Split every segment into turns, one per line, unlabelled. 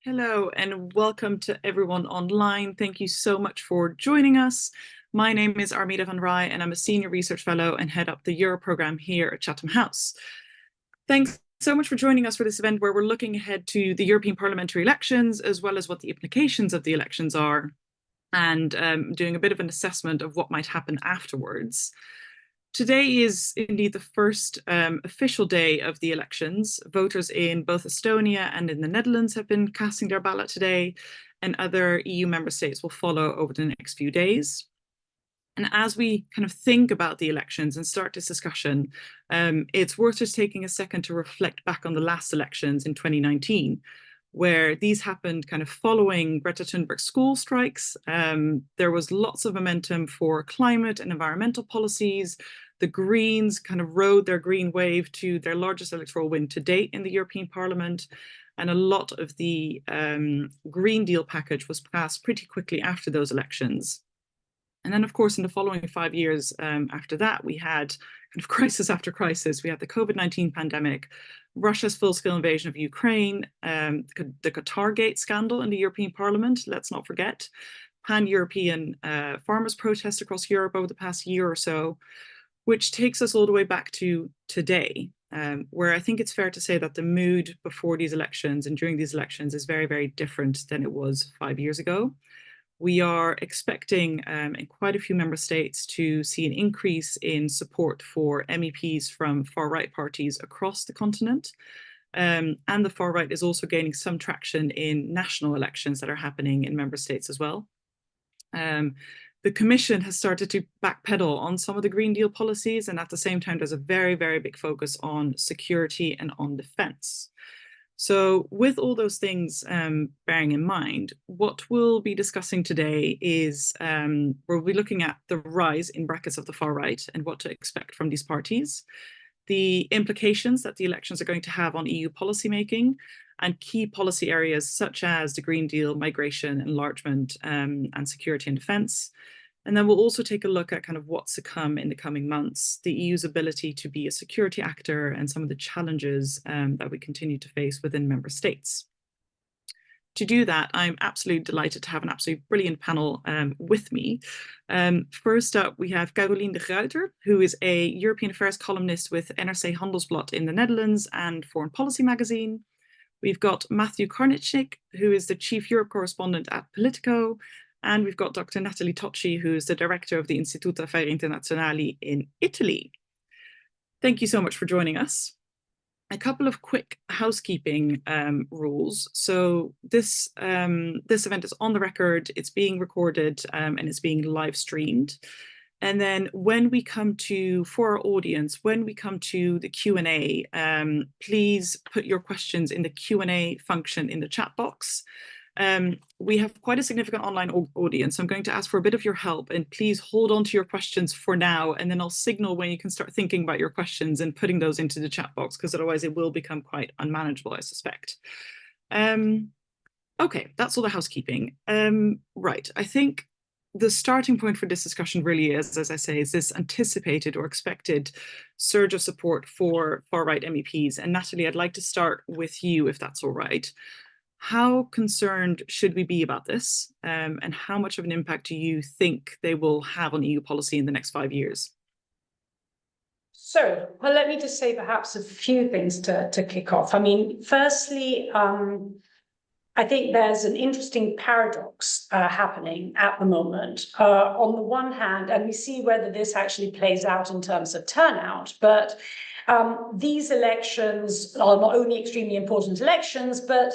Hello and welcome to everyone online. Thank you so much for joining us. My name is Armida van Rij and I'm a senior research fellow and head up the Euro program here at Chatham House. Thanks so much for joining us for this event where we're looking ahead to the European parliamentary elections, as well as what the implications of the elections are, and doing a bit of an assessment of what might happen afterwards. Today is indeed the first official day of the elections. Voters in both Estonia and in the Netherlands have been casting their ballot today, and other EU member states will follow over the next few days. And as we kind of think about the elections and start this discussion, it's worth just taking a second to reflect back on the last elections in 2019, where these happened kind of following Greta Thunberg's school strikes. There was lots of momentum for climate and environmental policies. The Greens kind of rode their green wave to their largest electoral win to date in the European Parliament. And a lot of the Green Deal package was passed pretty quickly after those elections. And then, of course, in the following 5 years after that, we had kind of crisis after crisis. We had the COVID-19 pandemic, Russia's full-scale invasion of Ukraine, the Qatargate scandal in the European Parliament, let's not forget, pan-European farmers' protests across Europe over the past year or so, which takes us all the way back to today, where I think it's fair to say that the mood before these elections and during these elections is very, very different than it was 5 years ago. We are expecting in quite a few member states to see an increase in support for MEPs from far-right parties across the continent. And the far-right is also gaining some traction in national elections that are happening in member states as well. The Commission has started to backpedal on some of the Green Deal policies, and at the same time, there's a very, very big focus on security and on defense. So with all those things bearing in mind, what we'll be discussing today is we'll be looking at the rise in brackets of the far right and what to expect from these parties, the implications that the elections are going to have on EU policymaking, and key policy areas such as the Green Deal, migration, enlargement, and security and defense. And then we'll also take a look at kind of what's to come in the coming months, the EU's ability to be a security actor and some of the challenges that we continue to face within member states. To do that, I'm absolutely delighted to have an absolutely brilliant panel with me. First up, we have Caroline de Gruyter, who is a European affairs columnist with NRC Handelsblad in the Netherlands and Foreign Policy magazine. We've got Matthew Karnichnik, who is the chief Europe correspondent at Politico. And we've got Dr. Nathalie Tocci, who is the director of the Istituto Affari Internazionali in Italy. Thank you so much for joining us. A couple of quick housekeeping rules. So this event is on the record, it's being recorded, and it's being live streamed. And then when we come to, for our audience, when we come to the Q&A, please put your questions in the Q&A function in the chat box. We have quite a significant online audience, so I'm going to ask for a bit of your help, and please hold on to your questions for now, and then I'll signal when you can start thinking about your questions and putting those into the chat box, because otherwise it will become quite unmanageable, I suspect. Okay, that's all the housekeeping. Right, I think the starting point for this discussion really is, as I say, is this anticipated or expected surge of support for far-right MEPs. And Natalie, I'd like to start with you, if that's all right. How concerned should we be about this? And how much of an impact do you think they will have on EU policy in the next 5 years?
So, well, let me just say perhaps a few things to kick off. I mean, firstly, I think there's an interesting paradox happening at the moment. On the one hand, and we see whether this actually plays out in terms of turnout, but these elections are not only extremely important elections, but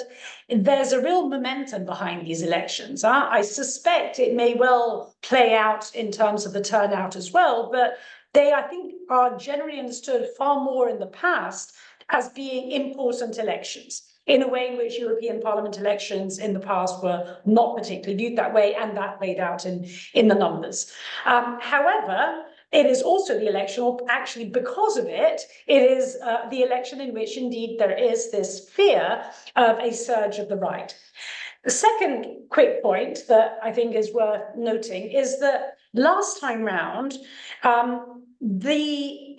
there's a real momentum behind these elections. I suspect it may well play out in terms of the turnout as well, but they, I think, are generally understood far more in the past as being important elections, in a way in which European Parliament elections in the past were not particularly viewed that way, and that played out in the numbers. However, it is also the election, or actually because of it, it is the election in which indeed there is this fear of a surge of the right. The second quick point that I think is worth noting is that last time round, in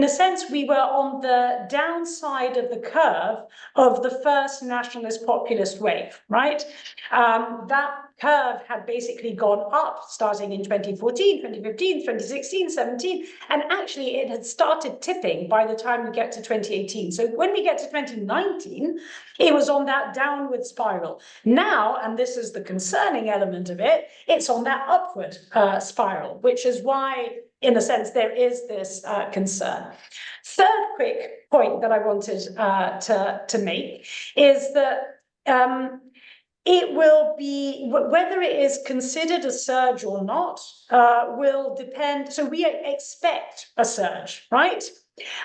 a sense, we were on the downside of the curve of the first nationalist populist wave, right? That curve had basically gone up starting in 2014, 2015, 2016, 17, and actually it had started tipping by the time we get to 2018. So when we get to 2019, it was on that downward spiral. Now, and this is the concerning element of it, it's on that upward spiral, which is why, in a sense, there is this concern. Third quick point that I wanted to make is that it will be, whether it is considered a surge or not, will depend. So we expect a surge, right?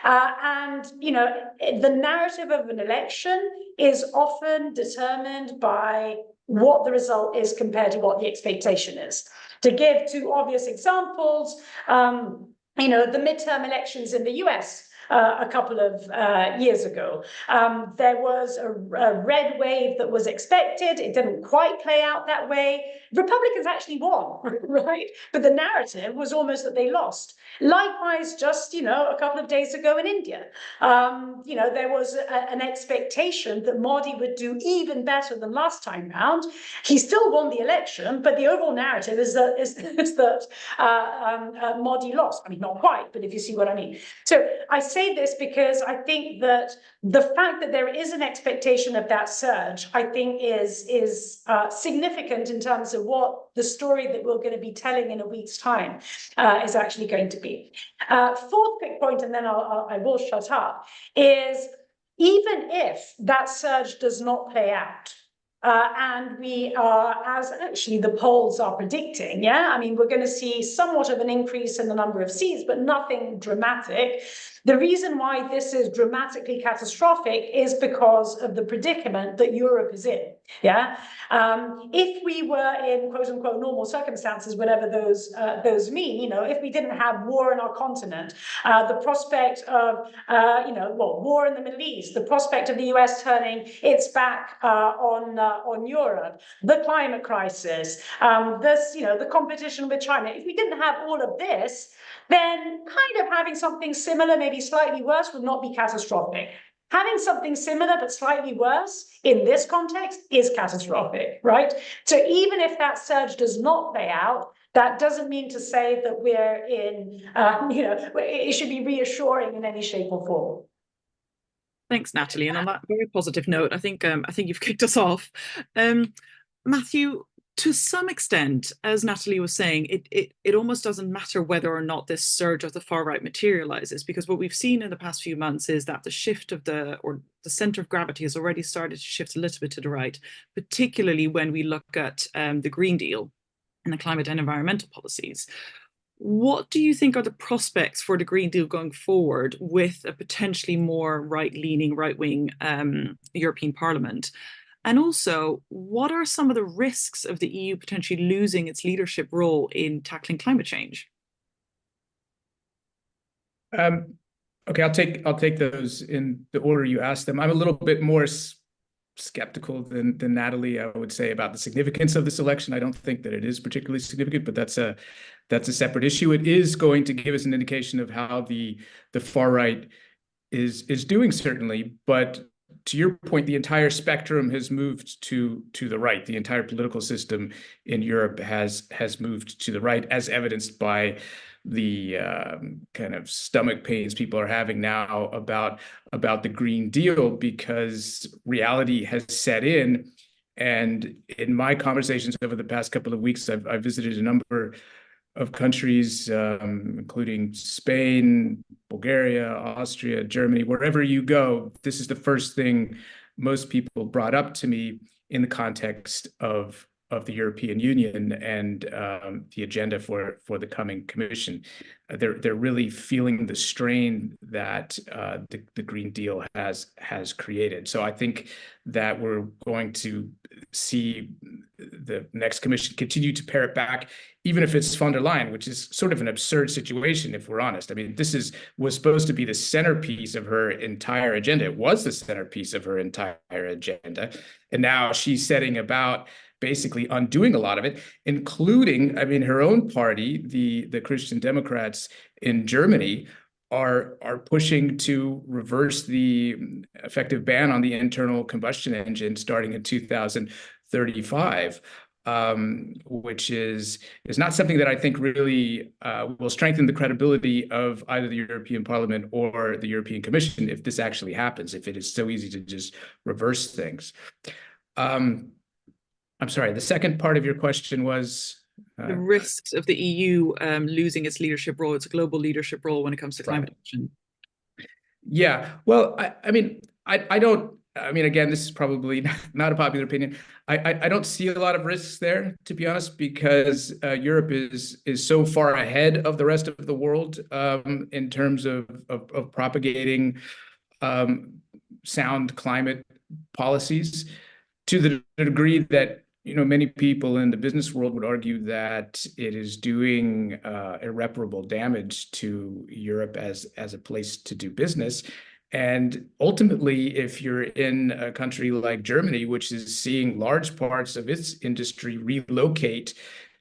And, you know, the narrative of an election is often determined by what the result is compared to what the expectation is. To give two obvious examples, you know, the midterm elections in the US a couple of years ago. There was a red wave that was expected. It didn't quite play out that way. Republicans actually won, right? But the narrative was almost that they lost. Likewise, just, you know, a couple of days ago in India, you know, there was an expectation that Modi would do even better than last time round. He still won the election, but the overall narrative is that Modi lost. I mean, not quite, but if you see what I mean. So I say this because I think that the fact that there is an expectation of that surge, I think is significant in terms of what the story that we're going to be telling in a week's time is actually going to be. Fourth quick point, and then I will shut up, is even if that surge does not play out, and we are, as actually the polls are predicting, I mean, we're going to see somewhat of an increase in the number of seats, but nothing dramatic. The reason why this is dramatically catastrophic is because of the predicament that Europe is in. If we were in quote unquote normal circumstances, whatever those mean, you know, if we didn't have war in our continent, the prospect of war in the Middle East, the prospect of the US turning its back on Europe, the climate crisis, the competition with China. If we didn't have all of this, then kind of having something similar, maybe slightly worse, would not be catastrophic. Having something similar but slightly worse in this context is catastrophic, right? So even if that surge does not play out, that doesn't mean to say that we're in, it should be reassuring in any shape or form.
Thanks, Natalie. And on that very positive note, I think you've kicked us off. Matthew, to some extent, as Natalie was saying, it almost doesn't matter whether or not this surge of the far right materializes, because what we've seen in the past few months is that the shift of the center of gravity has already started to shift a little bit to the right, particularly when we look at the Green Deal and the climate and environmental policies. What do you think are the prospects for the Green Deal going forward with a potentially more right-leaning, right-wing European Parliament? And also, what are some of the risks of the EU potentially losing its leadership role in tackling climate change?
Okay, I'll take those in the order you asked them. I'm a little bit more skeptical than Natalie, I would say, about the significance of this election. I don't think that it is particularly significant, but that's a separate issue. It is going to give us an indication of how the far right is doing, certainly, but to your point, the entire spectrum has moved to the right. The entire political system in Europe has moved to the right, as evidenced by the kind of stomach pains people are having now about the Green Deal, because reality has set in. And in my conversations over the past couple of weeks, I've visited a number of countries, including Spain, Bulgaria, Austria, Germany. Wherever you go, this is the first thing most people brought up to me in the context of the European Union and the agenda for the coming Commission. They're really feeling the strain that the Green Deal has created. So I think that we're going to see the next Commission continue to pare it back, even if it's von der Leyen, which is sort of an absurd situation, if we're honest. I mean, this was supposed to be the centerpiece of her entire agenda. It was the centerpiece of her entire agenda. And now she's setting about basically undoing a lot of it, including, I mean, her own party, the Christian Democrats in Germany, are pushing to reverse the effective ban on the internal combustion engine starting in 2035. Which is not something that I think really will strengthen the credibility of either the European Parliament or the European Commission if this actually happens, if it is so easy to just reverse things. I'm sorry, the second part of your question was?
The risks of the EU losing its leadership role, its global leadership role when it comes to climate action.
Yeah, well, I mean, I don't, I mean, again, this is probably not a popular opinion. I don't see a lot of risks there, to be honest, because Europe is so far ahead of the rest of the world in terms of propagating sound climate policies, to the degree that, you know, many people in the business world would argue that it is doing irreparable damage to Europe as a place to do business. And ultimately, if you're in a country like Germany, which is seeing large parts of its industry relocate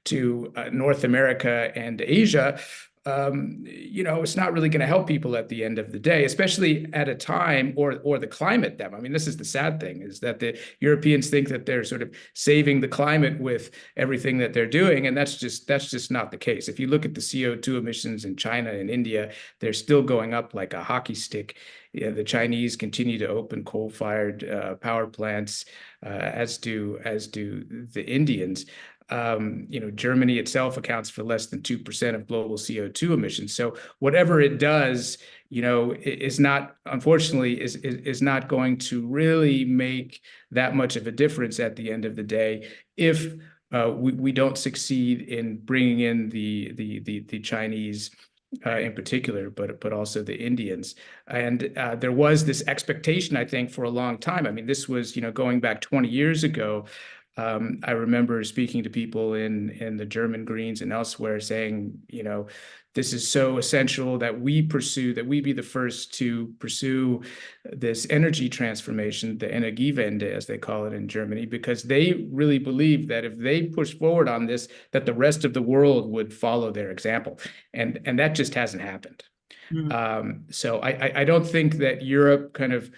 to North America and Asia, you know, it's not really going to help people at the end of the day, especially at a time, or the climate them. I mean, this is the sad thing, is that the Europeans think that they're sort of saving the climate with everything that they're doing, and that's just not the case. If you look at the CO2 emissions in China and India, they're still going up like a hockey stick. Yeah, the Chinese continue to open coal-fired power plants, as do the Indians. You know, Germany itself accounts for less than 2% of global CO2 emissions. So whatever it does, you know, is not, unfortunately, is not going to really make that much of a difference at the end of the day if we don't succeed in bringing in the Chinese in particular, but also the Indians. And there was this expectation, I think, for a long time. I mean, this was, you know, going back 20 years ago. I remember speaking to people in the German Greens and elsewhere saying, you know, this is so essential that we be the first to pursue this energy transformation, the Energiewende, as they call it in Germany, because they really believe that if they push forward on this, that the rest of the world would follow their example. And that just hasn't happened. So I don't think that Europe kind of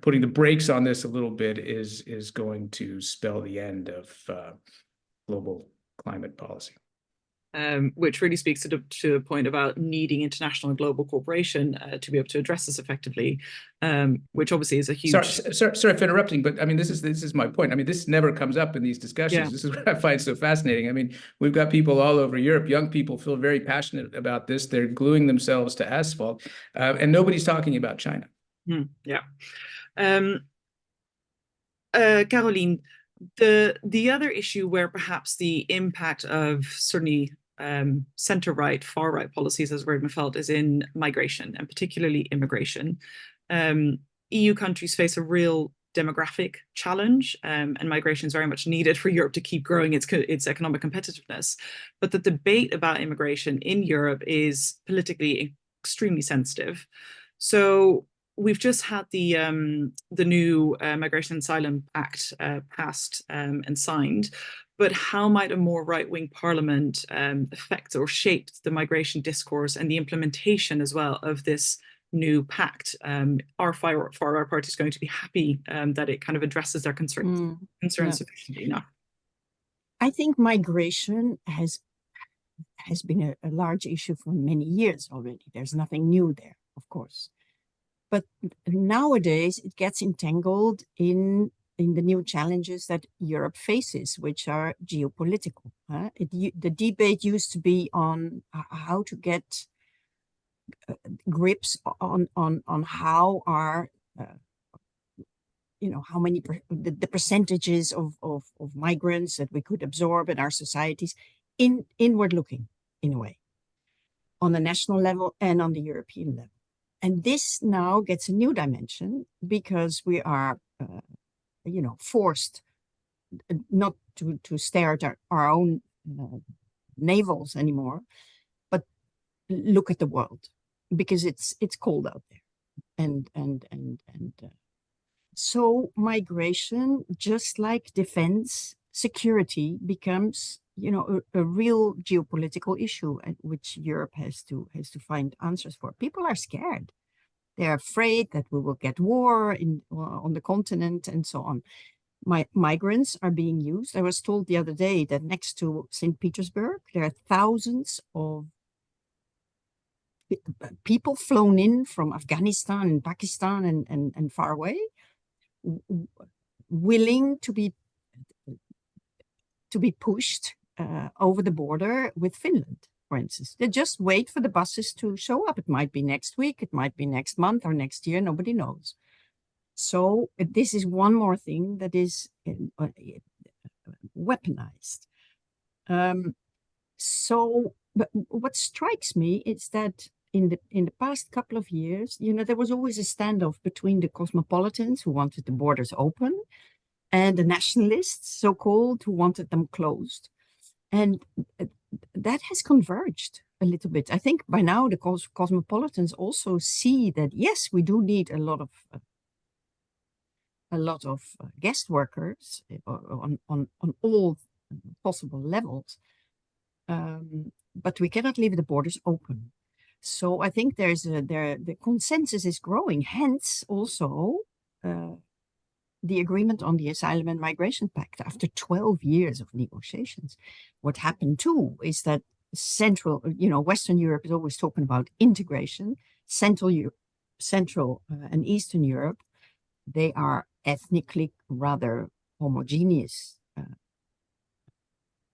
putting the brakes on this a little bit is going to spell the end of global climate policy.
Which really speaks to the point about needing international and global cooperation to be able to address this effectively, which obviously is a huge.
Sorry for interrupting, but I mean, this is my point. I mean, this never comes up in these discussions. Yeah. This is what I find so fascinating. I mean, we've got people all over Europe. Young people feel very passionate about this. They're gluing themselves to asphalt, and nobody's talking about China.
Yeah. Caroline, the other issue where perhaps the impact of certainly center-right, far-right policies, as we've felt, is in migration, and particularly immigration. EU countries face a real demographic challenge, and migration is very much needed for Europe to keep growing its economic competitiveness. But the debate about immigration in Europe is politically extremely sensitive. So we've just had the new Migration and Asylum Act passed and signed, but how might a more right-wing parliament affect or shape the migration discourse and the implementation as well of this new pact? Are far-right parties going to be happy that it kind of addresses their concerns sufficiently enough?
I think migration has been a large issue for many years already. There's nothing new there, of course. But nowadays, it gets entangled in the new challenges that Europe faces, which are geopolitical. The debate used to be on how to get grips on how our, how many the percentages of migrants that we could absorb in our societies, inward looking in a way, on the national level and on the European level. And this now gets a new dimension because we are, forced not to stare at our own navels anymore, but look at the world, because it's cold out there, and So migration, just like defense, security becomes, a real geopolitical issue at which Europe has to find answers for. People are scared. They're afraid that we will get war on the continent and so on. Migrants are being used. I was told the other day that next to St. Petersburg, there are thousands of people flown in from Afghanistan and Pakistan and far away, willing to be pushed over the border with Finland, for instance. They just wait for the buses to show up. It might be next week, it might be next month or next year, nobody knows. So this is one more thing that is weaponized. But what strikes me is that in the past couple of years, there was always a standoff between the cosmopolitans who wanted the borders open and the nationalists, so-called, who wanted them closed. And that has converged a little bit. I think by now the cosmopolitans also see that, yes, we do need a lot of guest workers on all possible levels, but we cannot leave the borders open. So I think the consensus is growing. Hence, also the agreement on the Asylum and Migration Pact after 12 years of negotiations. What happened too is that Western Europe is always talking about integration. Central and Eastern Europe, they are ethnically rather homogeneous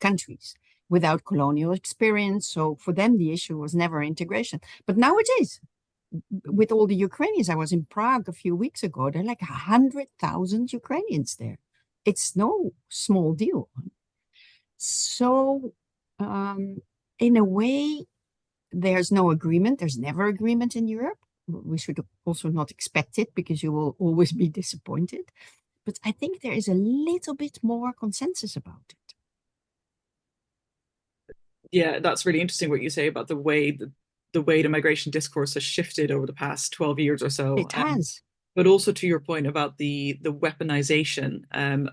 countries without colonial experience. So for them, the issue was never integration. But now it is. With all the Ukrainians, I was in Prague a few weeks ago. There are like 100,000 Ukrainians there. It's no small deal. So in a way, there's no agreement. There's never agreement in Europe. We should also not expect it because you will always be disappointed. But I think there is a little bit more consensus about it.
Yeah, that's really interesting what you say about the way the migration discourse has shifted over the past 12 years or so.
It has.
But also to your point about the weaponization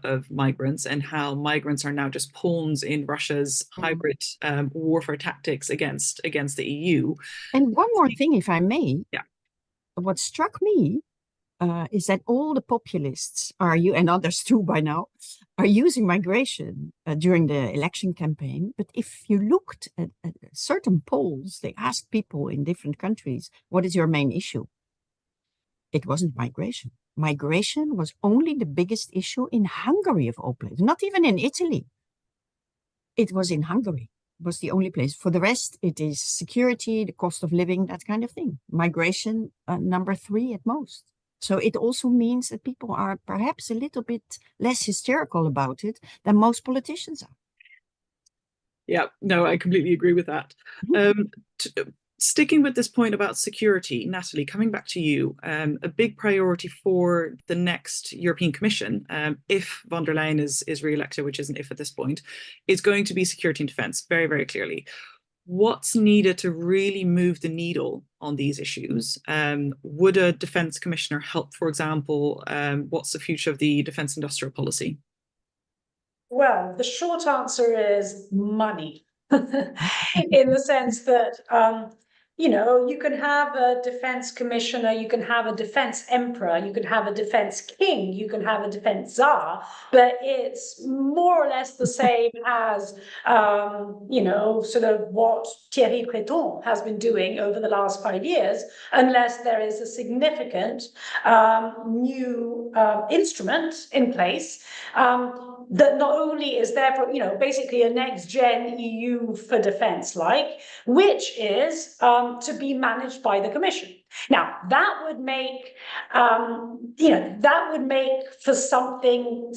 of migrants and how migrants are now just pawns in Russia's hybrid warfare tactics against the EU.
And one more thing, if I may.
Yeah.
What struck me is that all the populists and others too by now, are using migration during the election campaign. But if you looked at certain polls, they asked people in different countries, what is your main issue? It wasn't migration. Migration was only the biggest issue in Hungary of all places, not even in Italy. It was in Hungary. It was the only place. For the rest, it is security, the cost of living, that kind of thing. Migration, number 3 at most. So it also means that people are perhaps a little bit less hysterical about it than most politicians are.
Yeah, no, I completely agree with that. Sticking with this point about security, Natalie, coming back to you, a big priority for the next European Commission, if von der Leyen is re-elected, which isn't if at this point, is going to be security and defense, very, very clearly. What's needed to really move the needle on these issues? Would a defense commissioner help, for example? What's the future of the defense industrial policy?
Well, the short answer is money, in the sense that, you can have a defense commissioner, you can have a defense emperor, you can have a defense king, you can have a defense czar, but it's more or less the same as, sort of what Thierry Breton has been doing over the last 5 years, unless there is a significant new instrument in place that not only is there for, basically a next-gen EU for defense, which is to be managed by the Commission. Now, that would make, for something,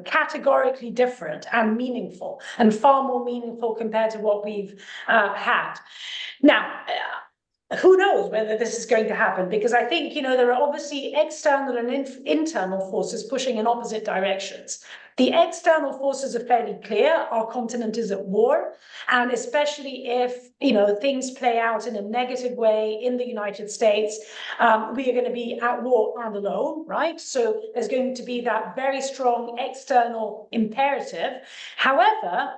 categorically different and meaningful, and far more meaningful compared to what we've had. Now, who knows whether this is going to happen? Because I think, you know, there are obviously external and internal forces pushing in opposite directions. The external forces are fairly clear. Our continent is at war. And especially if, you know, things play out in a negative way in the United States, we are going to be at war and alone, right? So there's going to be that very strong external imperative. However,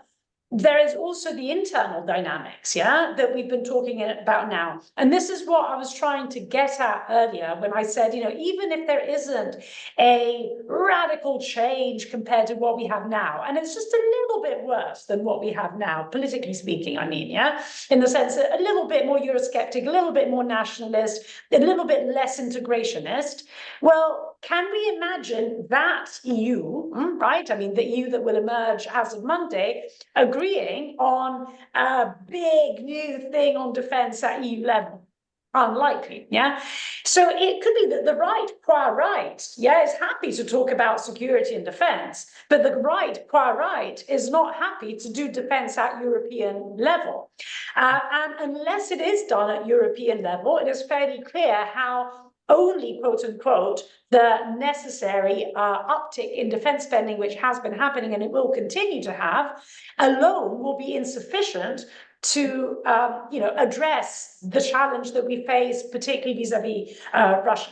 there is also the internal dynamics, yeah, that we've been talking about now. And this is what I was trying to get at earlier when I said, you know, even if there isn't a radical change compared to what we have now, and it's just a little bit worse than what we have now, politically speaking, I mean, yeah, in the sense that a little bit more Eurosceptic, a little bit more nationalist, a little bit less integrationist. Well, can we imagine that EU, right? I mean, the EU that will emerge as of Monday, agreeing on a big new thing on defense at EU level? Unlikely, yeah? So it could be that the right, qua right, yeah, is happy to talk about security and defense, but the right, qua right, is not happy to do defense at European level. And unless it is done at European level, it is fairly clear how only, quote unquote, the necessary uptick in defense spending, which has been happening and it will continue to have, alone will be insufficient to you know, address the challenge that we face, particularly vis-a-vis Russia.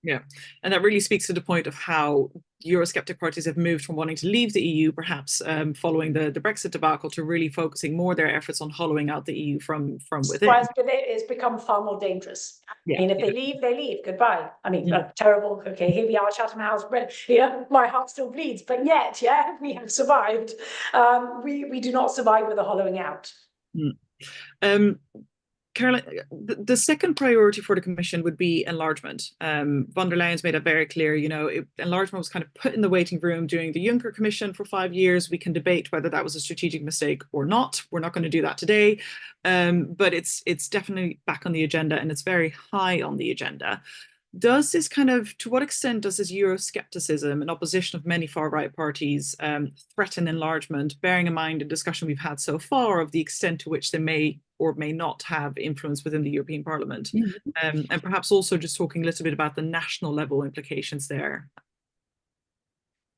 Yeah, and that really speaks to the point of how Eurosceptic parties have moved from wanting to leave the EU, perhaps following the Brexit debacle, to really focusing more their efforts on hollowing out the EU from within.
Why it's become far more dangerous.
Yeah,
I mean, if they leave, they leave. Goodbye. I mean, terrible. Okay, here we are, Chatham House. Yeah, my heart still bleeds, but yet, yeah, we have survived. We do not survive with a hollowing out.
Caroline, the second priority for the Commission would be enlargement. Von der Leyen's made it very clear, you know, enlargement was kind of put in the waiting room during the Juncker Commission for 5 years. We can debate whether that was a strategic mistake or not. We're not going to do that today, but it's definitely back on the agenda, and it's very high on the agenda. Does this kind of, to what extent does this Euroscepticism and opposition of many far-right parties threaten enlargement, bearing in mind the discussion we've had so far of the extent to which they may or may not have influence within the European Parliament? And perhaps also just talking a little bit about the national level implications there.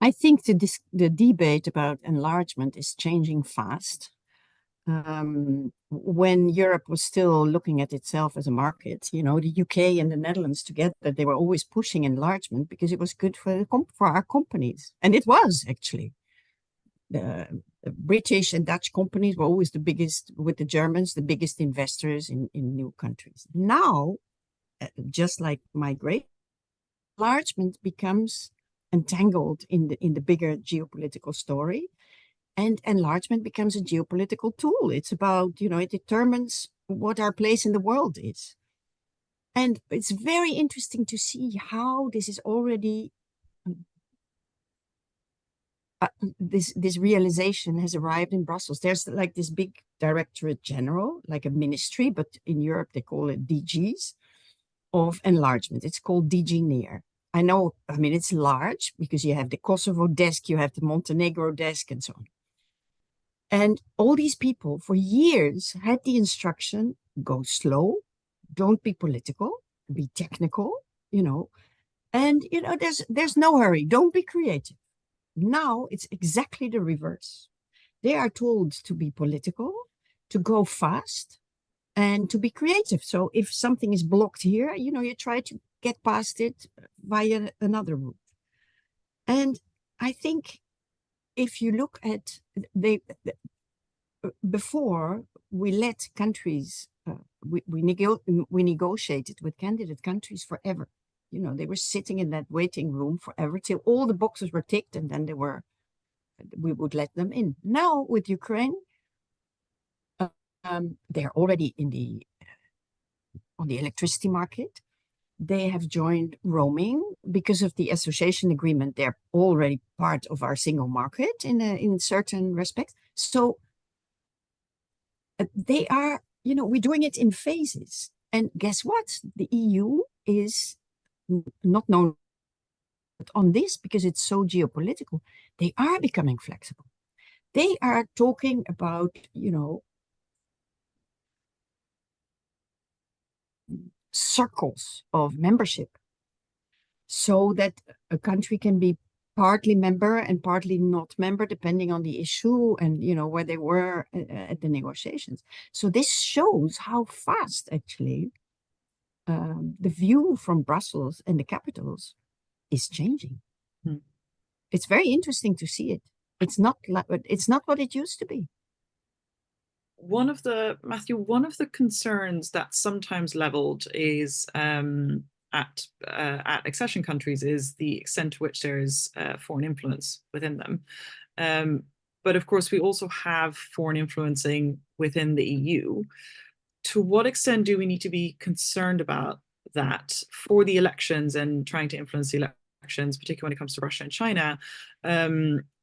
I think the debate about enlargement is changing fast. When Europe was still looking at itself as a market, you know, the UK and the Netherlands together, they were always pushing enlargement because it was good for our companies. And it was actually. The British and Dutch companies were always the biggest, with the Germans, the biggest investors in new countries. Now, just like migration, enlargement becomes entangled in the bigger geopolitical story. And enlargement becomes a geopolitical tool. It's about, you know, it determines what our place in the world is. And it's very interesting to see how this is already, this realization has arrived in Brussels. There's like this big directorate general, like a ministry, but in Europe they call it DGs of enlargement. It's called DG NEAR. I know, I mean, it's large because you have the Kosovo desk, you have the Montenegro desk and so on. And all these people for years had the instruction, go slow, don't be political, be technical, you know, and, you know, there's no hurry, don't be creative. Now it's exactly the reverse. They are told to be political, to go fast, and to be creative. So if something is blocked here, you know, you try to get past it via another route. And I think if you look at before we let countries, we negotiated with candidate countries forever. You know, they were sitting in that waiting room forever till all the boxes were ticked, and then we would let them in. Now with Ukraine, they're already on the electricity market. They have joined roaming because of the association agreement. They're already part of our single market in certain respects. So they are, you know, we're doing it in phases. And guess what? The EU is not known on this because it's so geopolitical. They are becoming flexible. They are talking about, you know, circles of membership, so that a country can be partly member and partly not member, depending on the issue and, you know, where they were at the negotiations. So this shows how fast actually the view from Brussels and the capitals is changing. It's very interesting to see it. It's not what it used to be.
Matthew, one of the concerns that's sometimes leveled is at accession countries is the extent to which there is foreign influence within them. But of course, we also have foreign influencing within the EU. To what extent do we need to be concerned about that for the elections and trying to influence the elections, particularly when it comes to Russia and China,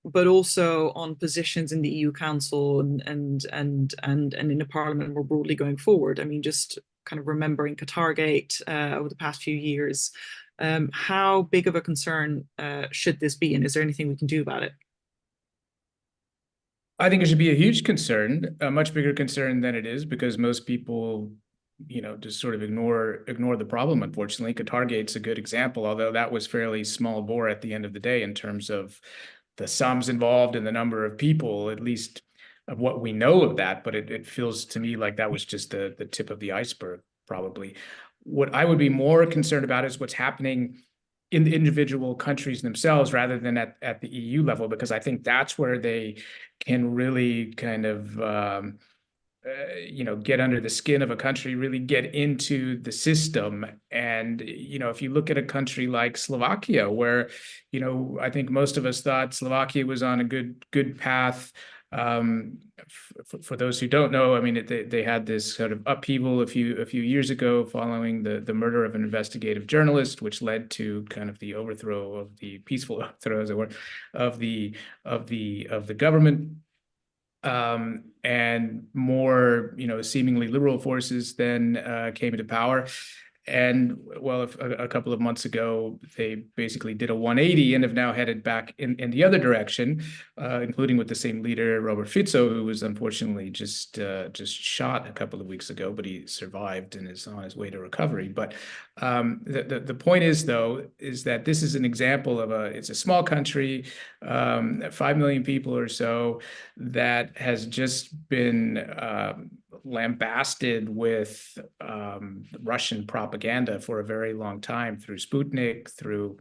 but also on positions in the EU Council and in the Parliament more broadly going forward? I mean, just kind of remembering Qatargate over the past few years, how big of a concern should this be, and is there anything we can do about it?
I think it should be a huge concern, a much bigger concern than it is, because most people, you know, just sort of ignore the problem. Unfortunately, Qatargate's a good example, although that was fairly small bore at the end of the day in terms of the sums involved and the number of people, at least of what we know of that. But it feels to me like that was just the tip of the iceberg, probably. What I would be more concerned about is what's happening in the individual countries themselves rather than at the EU level, because I think that's where they can really kind of you know, get under the skin of a country, really get into the system. And, you know, if you look at a country like Slovakia, where, you know, I think most of us thought Slovakia was on a good path. For those who don't know, I mean, they had this sort of upheaval a few years ago following the murder of an investigative journalist, which led to kind of the overthrow of the peaceful overthrow, as it were, of the government. And more, you know, seemingly liberal forces then came into power. And well, a couple of months ago, they basically did a 180 and have now headed back in the other direction, including with the same leader, Robert Fico, who was unfortunately just shot a couple of weeks ago, but he survived and is on his way to recovery. But the point is, though, is that this is an example of it's a small country, 5 million people or so, that has just been lambasted with Russian propaganda for a very long time through Sputnik, through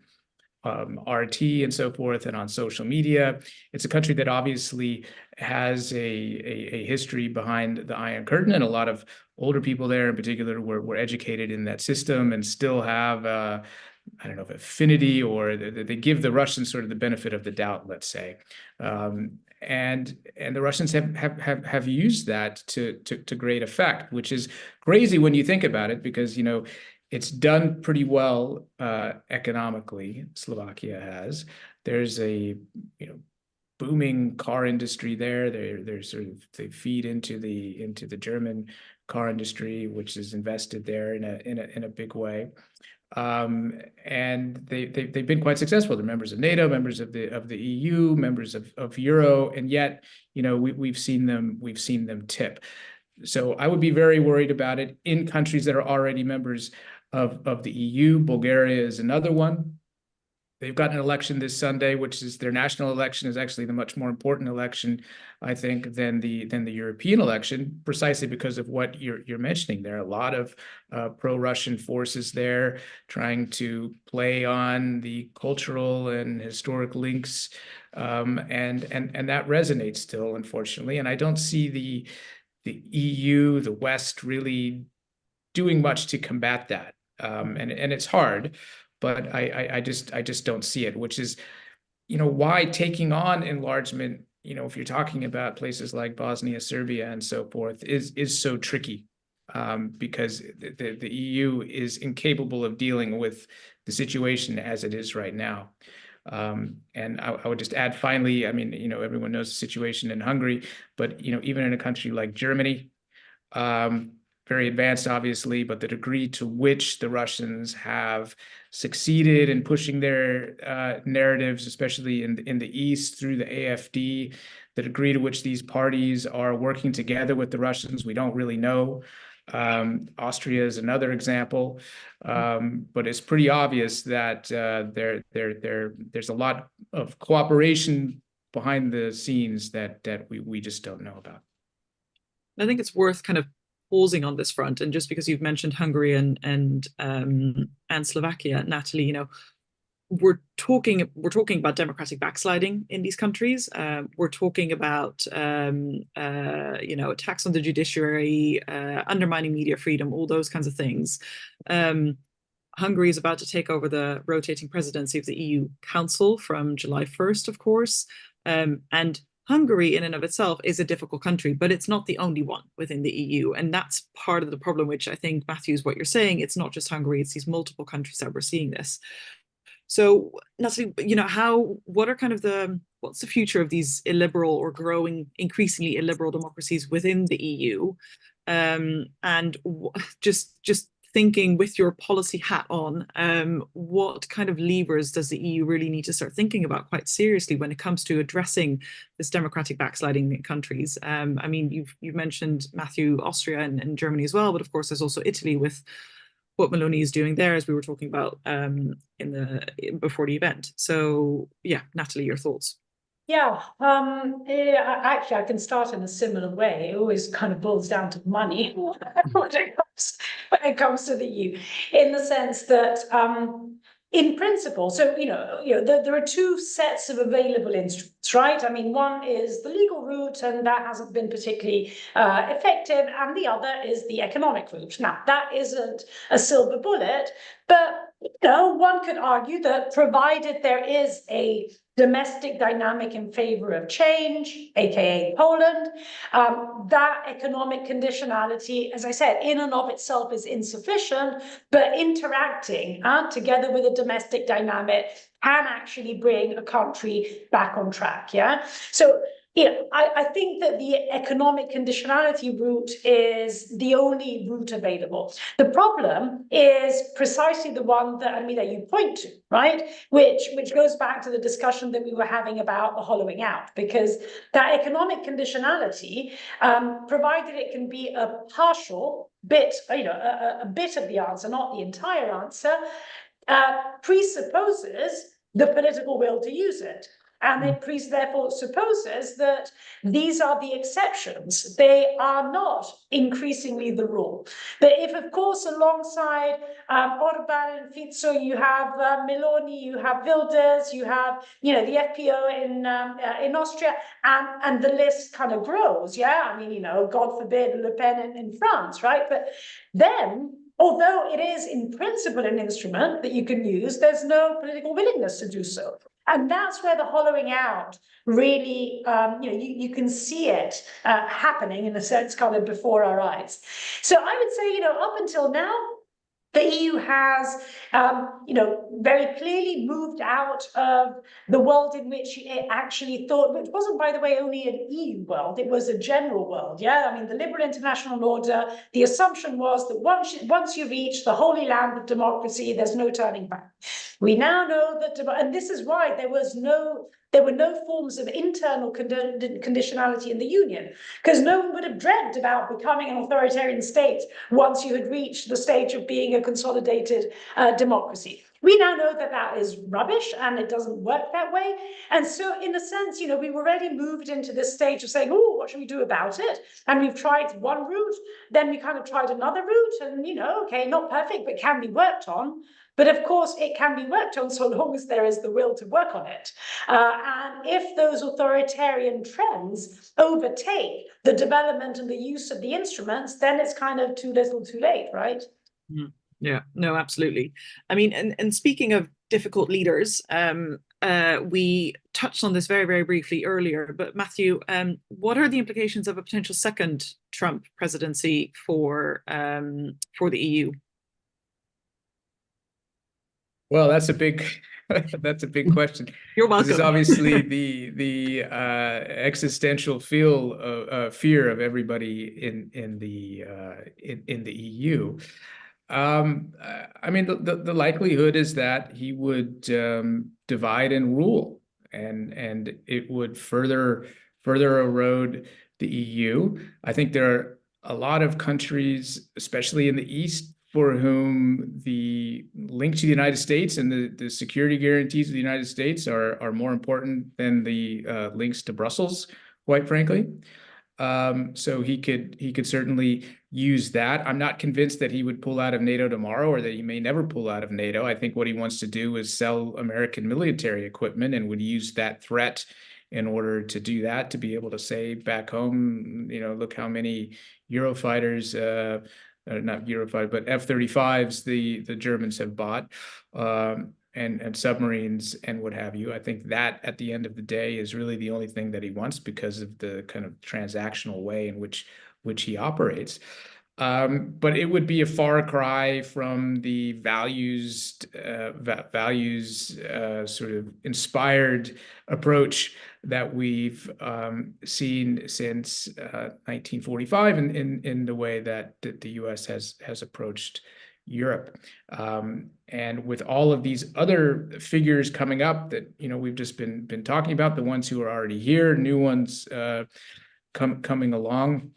RT and so forth, and on social media. It's a country that obviously has a history behind the Iron Curtain, and a lot of older people there in particular were educated in that system and still have I don't know if affinity, or they give the Russians sort of the benefit of the doubt, let's say. And the Russians have used that to great effect, which is crazy when you think about it, because, you know, it's done pretty well economically. Slovakia has. There's a, you know, booming car industry there. They feed into the German car industry, which is invested there in a big way. And they've been quite successful. They're members of NATO, members of the EU, members of Euro, and yet, you know, we've seen them tip. So I would be very worried about it in countries that are already members of the EU. Bulgaria is another one. They've got an election this Sunday, which is their national election, is actually the much more important election, I think, than the European election, precisely because of what you're mentioning. There are a lot of pro-Russian forces there trying to play on the cultural and historic links, and that resonates still, unfortunately. And I don't see the EU, the West, really doing much to combat that, and it's hard. But I just don't see it, which is, you know, why taking on enlargement, you know, if you're talking about places like Bosnia, Serbia, and so forth, is so tricky, because the EU is incapable of dealing with the situation as it is right now. And I would just add, finally, I mean, you know, everyone knows the situation in Hungary, but, you know, even in a country like Germany, very advanced, obviously, but the degree to which the Russians have succeeded in pushing their narratives, especially in the East through the AfD, the degree to which these parties are working together with the Russians, we don't really know. Austria is another example, but it's pretty obvious that there's a lot of cooperation behind the scenes that we just don't know about.
I think it's worth kind of pausing on this front, and just because you've mentioned Hungary and Slovakia, Natalie, you know, we're talking about democratic backsliding in these countries. We're talking about you know, attacks on the judiciary, undermining media freedom, all those kinds of things. Hungary is about to take over the rotating presidency of the EU Council from July 1st, of course. And Hungary in and of itself is a difficult country, but it's not the only one within the EU. And that's part of the problem, which I think, Matthew, is what you're saying. It's not just Hungary, it's these multiple countries that we're seeing this. So, Natalie, you know, what are kind of what's the future of these illiberal or growing, increasingly illiberal democracies within the EU? And just thinking with your policy hat on, what kind of levers does the EU really need to start thinking about quite seriously when it comes to addressing this democratic backsliding in countries? I mean, you've mentioned, Matthew, Austria and Germany as well, but of course there's also Italy with what Meloni is doing there, as we were talking about before the event. So yeah, Natalie, your thoughts.
Yeah, actually, I can start in a similar way. It always kind of boils down to money when it comes to the EU, in the sense that, in principle, so there are two sets of available instruments, right? I mean, one is the legal route, and that hasn't been particularly effective, and the other is the economic route. Now, that isn't a silver bullet, but one could argue that provided there is a domestic dynamic in favor of change, aka Poland, that economic conditionality, as I said, in and of itself is insufficient, but interacting together with a domestic dynamic can actually bring a country back on track. Yeah. So I think that the economic conditionality route is the only route available. The problem is precisely the one that you point to, right? Which goes back to the discussion that we were having about the hollowing out, because that economic conditionality, provided it can be a partial bit, a bit of the answer, not the entire answer, presupposes the political will to use it. And it therefore supposes that these are the exceptions. They are not increasingly the rule. But if, of course, alongside Orban and Fico, you have Meloni, you have Wilders, you have the FPO in Austria, and the list kind of grows. Yeah, I mean, God forbid Le Pen in France, right? But then, although it is in principle an instrument that you can use, there's no political willingness to do so. And that's where the hollowing out really, you can see it happening in a sense kind of before our eyes. So I would say, up until now, the EU has, very clearly moved out of the world in which it actually thought, which wasn't, by the way, only an EU world, it was a general world, yeah? I mean, the liberal international order, the assumption was that once you reach the holy land of democracy, there's no turning back. We now know that, and this is why there were no forms of internal conditionality in the Union, because no one would have dreamt about becoming an authoritarian state once you had reached the stage of being a consolidated democracy. We now know that that is rubbish and it doesn't work that way. And so in a sense, we've already moved into this stage of saying, oh, what should we do about it? And we've tried one route, then we kind of tried another route, and, okay, not perfect, but can be worked on. But of course, it can be worked on so long as there is the will to work on it. And if those authoritarian trends overtake the development and the use of the instruments, then it's kind of too little too late, right?
Yeah, no, absolutely. I mean, and speaking of difficult leaders, we touched on this very, very briefly earlier, but Matthew, what are the implications of a potential second Trump presidency for the EU?
Well, that's a big question.
You're welcome.
This is obviously the existential fear of everybody in the EU. I mean, the likelihood is that he would divide and rule, and it would further erode the EU. I think there are a lot of countries, especially in the East, for whom the link to the United States and the security guarantees of the United States are more important than the links to Brussels, quite frankly. So he could certainly use that. I'm not convinced that he would pull out of NATO tomorrow, or that he may never pull out of NATO. I think what he wants to do is sell American military equipment, and would use that threat in order to do that, to be able to say back home, look how many Eurofighters, not Eurofighter, but F-35s the Germans have bought, and submarines and what have you. I think that at the end of the day is really the only thing that he wants, because of the kind of transactional way in which he operates. But it would be a far cry from the values sort of inspired approach that we've seen since 1945 in the way that the U.S. has approached Europe. And with all of these other figures coming up that we've just been talking about, the ones who are already here, new ones coming along.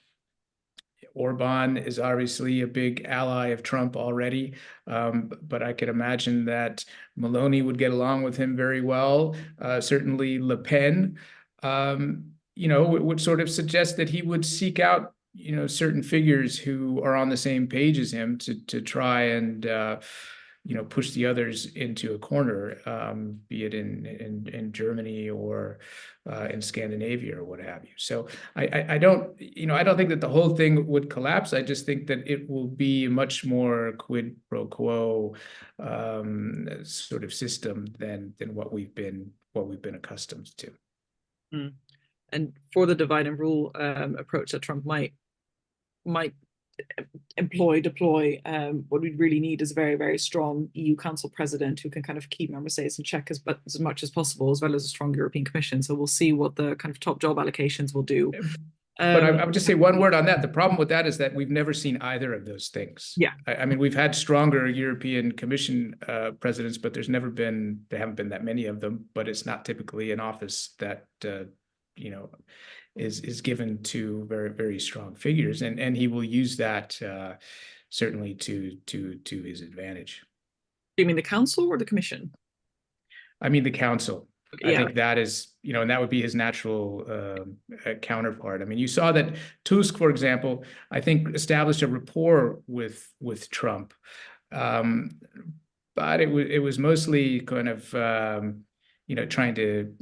Orban is obviously a big ally of Trump already, but I could imagine that Meloni would get along with him very well. Certainly Le Pen, would sort of suggest that he would seek out certain figures who are on the same page as him to try and push the others into a corner, be it in Germany or in Scandinavia or what have you. So I don't think that the whole thing would collapse. I just think that it will be a much more quid pro quo sort of system than what we've been accustomed to.
Mm. And for the divide and rule approach that Trump might deploy, what we really need is a very, very strong EU Council president who can kind of keep member states in check as much as possible, as well as a strong European Commission. So we'll see what the kind of top job allocations will do.
But I would just say one word on that. The problem with that is that we've never seen either of those things.
Yeah.
I mean, we've had stronger European Commission presidents, but there haven't been that many of them. But it's not typically an office that is given to very, very strong figures, and he will use that certainly to his advantage.
Do you mean the Council or the Commission?
I mean the Council.
Yeah.
I think that is, and that would be his natural counterpart. I mean, you saw that Tusk, for example, I think established a rapport with Trump, but it was mostly kind of trying to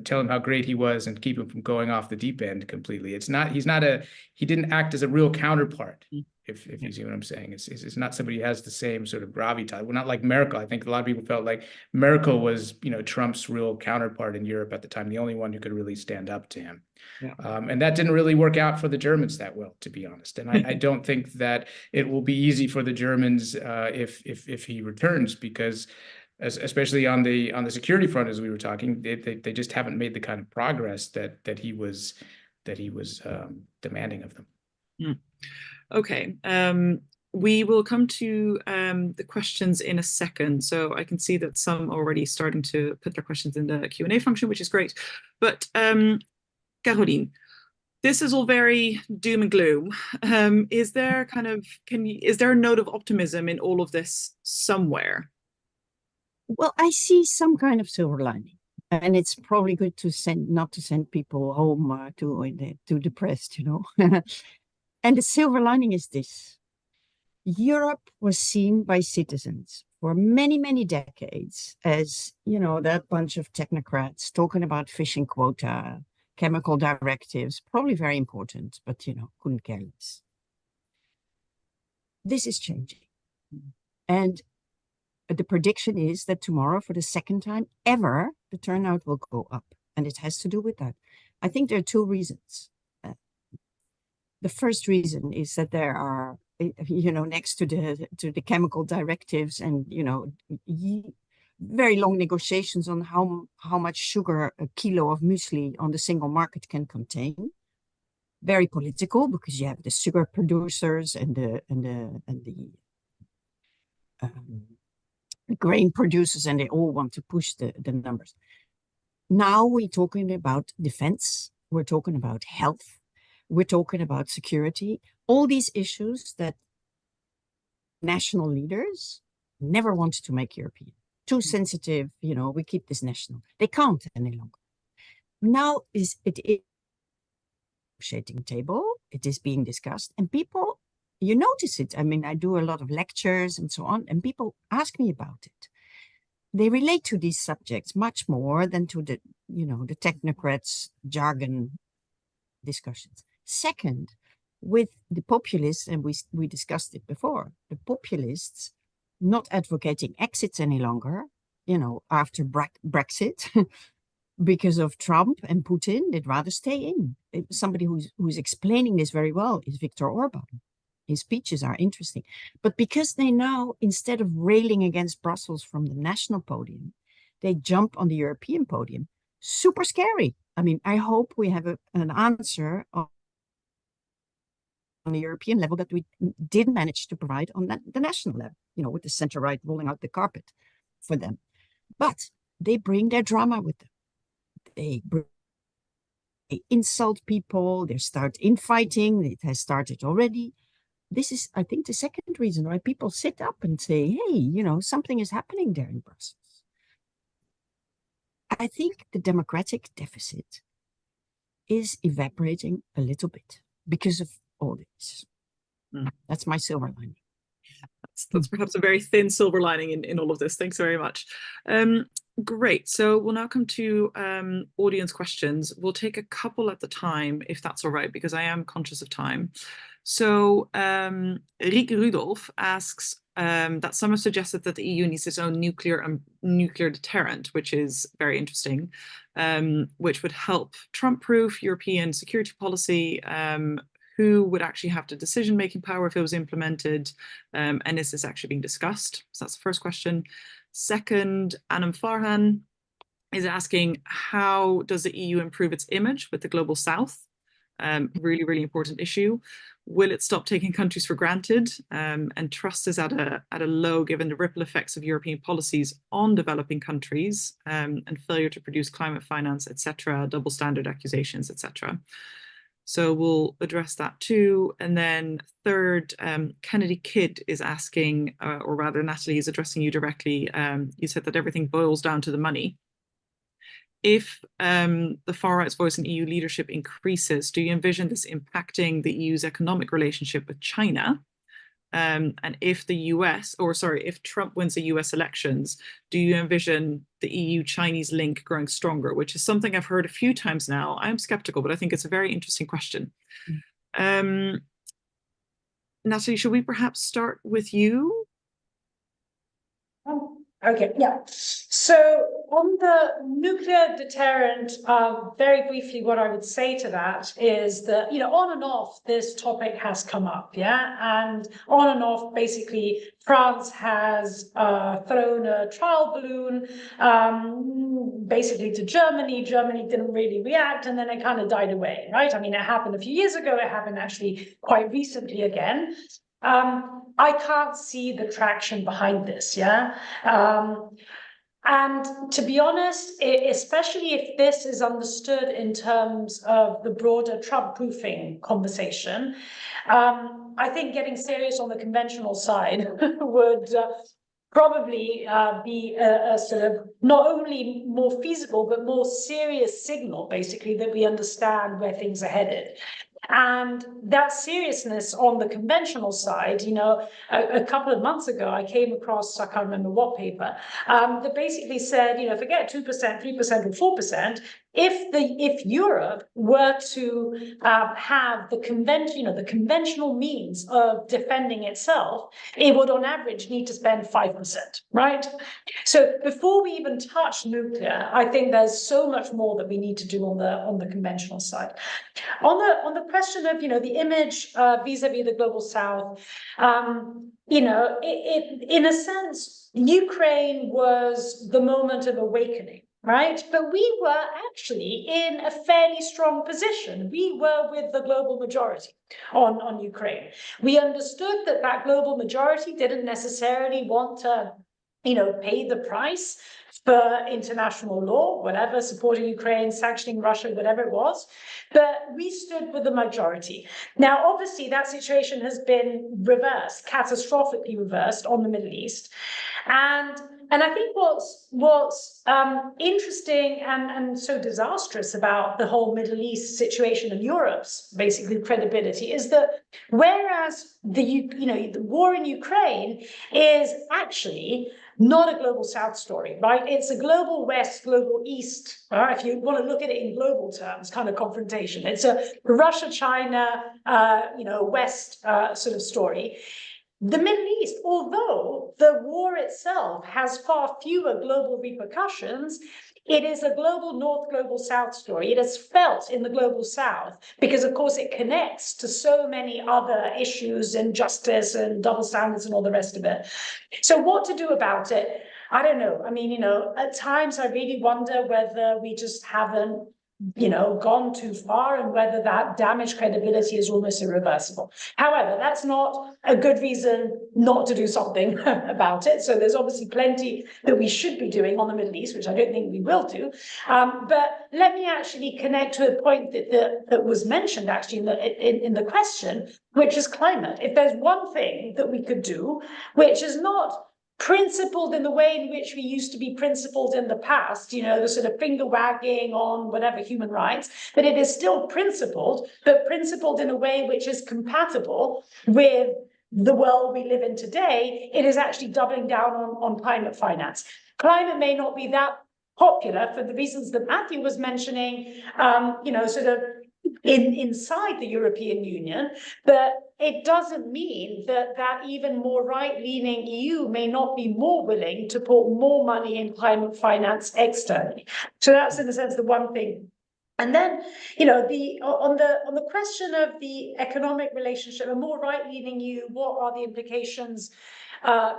tell him how great he was and keep him from going off the deep end completely. He didn't act as a real counterpart, if you see what I'm saying. It's not somebody who has the same sort of gravitas. Well, not like Merkel. I think a lot of people felt like Merkel was, Trump's real counterpart in Europe at the time, the only one who could really stand up to him.
Yeah.
And that didn't really work out for the Germans that well, to be honest. And I don't think that it will be easy for the Germans if he returns, because especially on the security front, as we were talking, they just haven't made the kind of progress that he was demanding of them.
Mm. Okay. We will come to the questions in a second. So I can see that some already starting to put their questions in the Q&A function, which is great. But Caroline, this is all very doom and gloom. Is there a note of optimism in all of this somewhere?
Well, I see some kind of silver lining, and it's probably good to not to send people home too depressed, And the silver lining is this: Europe was seen by citizens for many, many decades as, that bunch of technocrats talking about fishing quota, chemical directives, probably very important, but, couldn't care less. This is changing. And the prediction is that tomorrow, for the second time ever, the turnout will go up. And it has to do with that. I think there are two reasons. The first reason is that there are, next to the chemical directives and, very long negotiations on how much sugar a kilo of muesli on the single market can contain. Very political, because you have the sugar producers and the grain producers, and they all want to push the numbers. Now we're talking about defense. We're talking about health. we're talking about security, all these issues that national leaders never wanted to make European. Too sensitive, we keep this national. They can't any longer. Now it is negotiating table, it is being discussed, and people, you notice it. I mean, I do a lot of lectures and so on, and people ask me about it. They relate to these subjects much more than to the technocrats' jargon discussions. Second, with the populists, and we discussed it before, the populists not advocating exits any longer, after Brexit, because of Trump and Putin, they'd rather stay in. Somebody who's explaining this very well is Viktor Orban. His speeches are interesting. But because they now, instead of railing against Brussels from the national podium, they jump on the European podium. Super scary. I mean, I hope we have an answer on the European level that we didn't manage to provide on the national level, with the center-right rolling out the carpet for them. But they bring their drama with them. They insult people, they start infighting, it has started already. This is, I think, the second reason why people sit up and say, hey, something is happening there in Brussels. I think the democratic deficit is evaporating a little bit because of all this. That's my silver lining.
That's perhaps a very thin silver lining in all of this. Thanks very much. Great. So we'll now come to audience questions. We'll take a couple at the time, if that's all right, because I am conscious of time. So Riek Rudolph asks that some have suggested that the EU needs its own nuclear deterrent, which is very interesting, which would help Trump-proof European security policy. Who would actually have the decision-making power if it was implemented? And is this actually being discussed? So that's the first question. Second, Anam Farhan is asking, how does the EU improve its image with the global south? Really, really important issue. Will it stop taking countries for granted? And trust is at a low given the ripple effects of European policies on developing countries and failure to produce climate finance, etc., double standard accusations, etc. So we'll address that too. And then third, Kennedy Kidd is asking, or rather Natalie is addressing you directly. You said that everything boils down to the money. If the far right's voice in EU leadership increases, do you envision this impacting the EU's economic relationship with China? And if if Trump wins the US elections, do you envision the EU-Chinese link growing stronger, which is something I've heard a few times now. I'm skeptical, but I think it's a very interesting question. Natalie, should we perhaps start with you?
Okay, yeah. So on the nuclear deterrent, very briefly, what I would say to that is that, on and off, this topic has come up, yeah? And on and off, basically, France has thrown a trial balloon, basically to Germany. Germany didn't really react, and then it kind of died away, right? I mean, it happened a few years ago. It happened actually quite recently again. I can't see the traction behind this, yeah? And to be honest, especially if this is understood in terms of the broader Trump-proofing conversation, I think getting serious on the conventional side would probably be a sort of not only more feasible, but more serious signal, basically, that we understand where things are headed. And that seriousness on the conventional side, a couple of months ago, I came across, I can't remember what paper, that basically said, forget 2%, 3%, or 4%. If Europe were to have the conventional means of defending itself, it would on average need to spend 5%, right? So before we even touch nuclear, I think there's so much more that we need to do on the conventional side. On the question of the image vis-a-vis the global south, in a sense, Ukraine was the moment of awakening. Right? But we were actually in a fairly strong position. We were with the global majority on Ukraine. We understood that global majority didn't necessarily want to paid the price for international law, whatever, supporting Ukraine, sanctioning Russia, whatever it was. But we stood with the majority. Now, obviously, that situation has been reversed, catastrophically reversed on the Middle East. And I think what's interesting and so disastrous about the whole Middle East situation and Europe's basically credibility is that whereas the war in Ukraine is actually not a global South story, right? It's a global West, global East, if you want to look at it in global terms, kind of confrontation. It's a Russia-China, West sort of story. The Middle East, although the war itself has far fewer global repercussions, it is a global North, global South story. It is felt in the global South because, of course, it connects to so many other issues and justice and double standards and all the rest of it. So what to do about it? I don't know. I mean, at times I really wonder whether we just haven't gone too far and whether that damaged credibility is almost irreversible. However, that's not a good reason not to do something about it. So there's obviously plenty that we should be doing on the Middle East, which I don't think we will do. But let me actually connect to a point that was mentioned actually in the question, which is climate. If there's one thing that we could do, which is not principled in the way in which we used to be principled in the past, the sort of finger wagging on whatever human rights, but it is still principled, but principled in a way which is compatible with the world we live in today. It is actually doubling down on climate finance. Climate may not be that popular for the reasons that Matthew was mentioning, sort of inside the European Union, but it doesn't mean that even more right-leaning EU may not be more willing to put more money in climate finance externally. So that's in a sense the one thing. And then, on the question of the economic relationship, a more right-leaning EU, what are the implications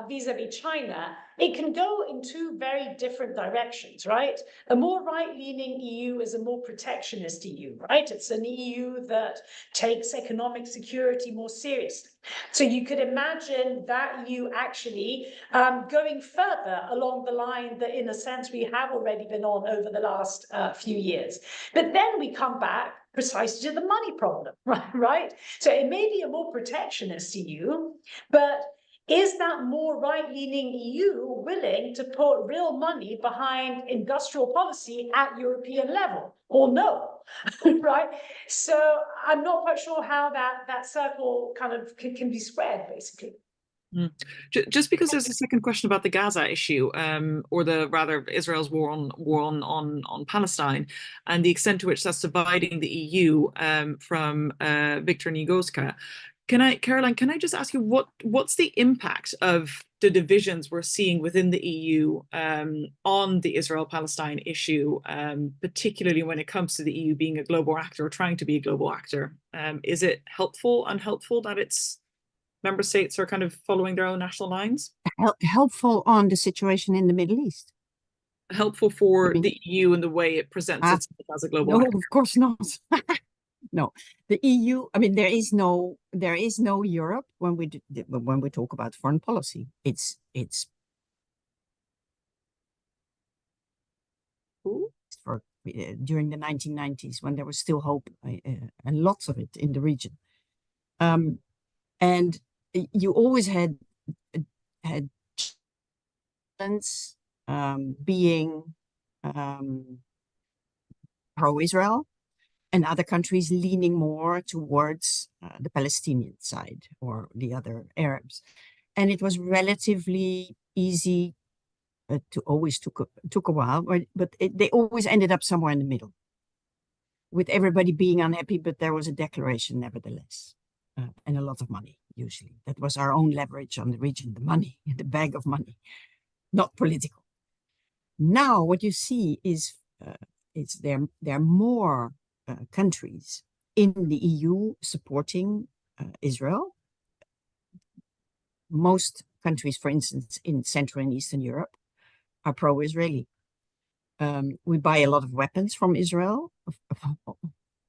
vis-a-vis China? It can go in two very different directions, right? A more right-leaning EU is a more protectionist EU, right? It's an EU that takes economic security more seriously. So you could imagine that EU actually going further along the line that, in a sense, we have already been on over the last few years. But then we come back precisely to the money problem, right? So it may be a more protectionist EU, but is that more right-leaning EU willing to put real money behind industrial policy at European level, or no? Right? So I'm not quite sure how that circle kind of can be squared, basically.
Just because there's a second question about the Gaza issue, or rather Israel's war on Palestine, and the extent to which that's dividing the EU from Viktor Nigoska. Caroline, can I just ask you what's the impact of the divisions we're seeing within the EU on the Israel-Palestine issue, particularly when it comes to the EU being a global actor or trying to be a global actor? Is it helpful, unhelpful that its member states are kind of following their own national lines?
Helpful on the situation in the Middle East?
Helpful for the EU and the way it presents itself as a global actor?
No, of course not. No, the EU. I mean, there is no Europe when we talk about foreign policy. It's for during the 1990s when there was still hope and lots of it in the region, and you always had being pro-Israel, and other countries leaning more towards the Palestinian side or the other Arabs. And it was relatively easy to always took a while, but they always ended up somewhere in the middle, with everybody being unhappy, but there was a declaration nevertheless, and a lot of money, usually. That was our own leverage on the region, the money, the bag of money, not political. Now what you see is there are more countries in the EU supporting Israel. Most countries, for instance, in Central and Eastern Europe, are pro-Israeli. We buy a lot of weapons from Israel,